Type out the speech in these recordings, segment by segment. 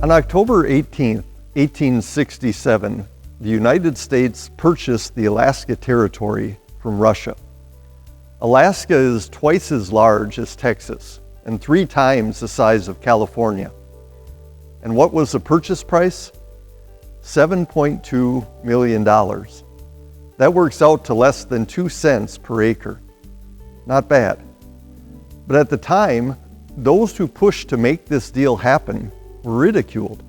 On October 18, 1867, the United States purchased the Alaska Territory from Russia. Alaska is twice as large as Texas and 3 times the size of California. And what was the purchase price? $7.2 million. That works out to less than 2 cents per acre. Not bad. But at the time, those who pushed to make this deal happen were ridiculed.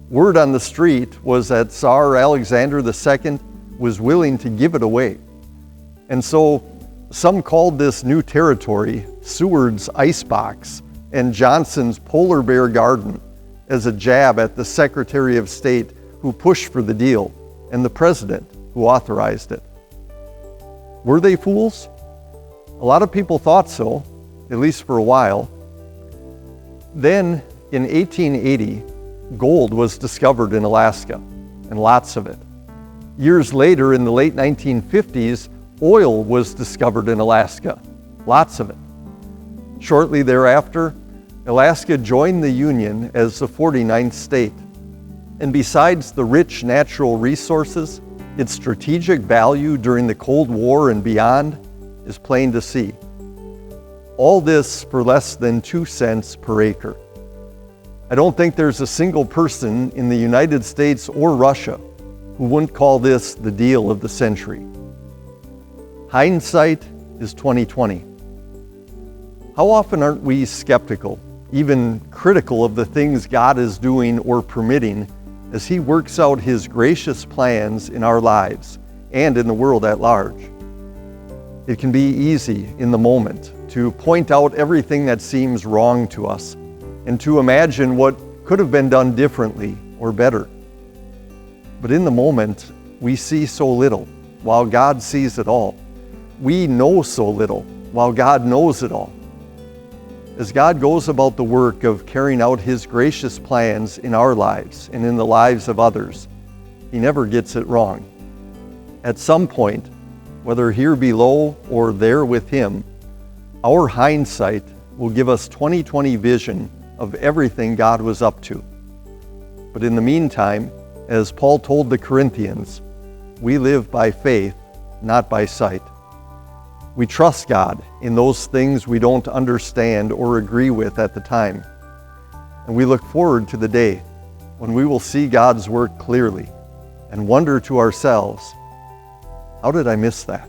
Word on the street was that Tsar Alexander II was willing to give it away. And so some called this new territory Seward's Icebox and Johnson's Polar Bear Garden as a jab at the Secretary of State who pushed for the deal and the President who authorized it. Were they fools? A lot of people thought so, at least for a while. Then, in 1880, gold was discovered in Alaska, and lots of it. Years later, in the late 1950s, oil was discovered in Alaska, lots of it. Shortly thereafter, Alaska joined the Union as the 49th state. And besides the rich natural resources, its strategic value during the Cold War and beyond is plain to see. All this for less than 2 cents per acre. I don't think there's a single person in the United States or Russia who wouldn't call this the deal of the century. Hindsight is 2020. How often aren't we skeptical, even critical of the things God is doing or permitting as He works out His gracious plans in our lives and in the world at large? It can be easy in the moment to point out everything that seems wrong to us and to imagine what could have been done differently or better. But in the moment, we see so little, while God sees it all. We know so little, while God knows it all. As God goes about the work of carrying out His gracious plans in our lives and in the lives of others, He never gets it wrong. At some point, whether here below or there with Him, our hindsight will give us 20/20 vision of everything God was up to. But in the meantime, as Paul told the Corinthians, we live by faith, not by sight. We trust God in those things we don't understand or agree with at the time. And we look forward to the day when we will see God's work clearly and wonder to ourselves, how did I miss that?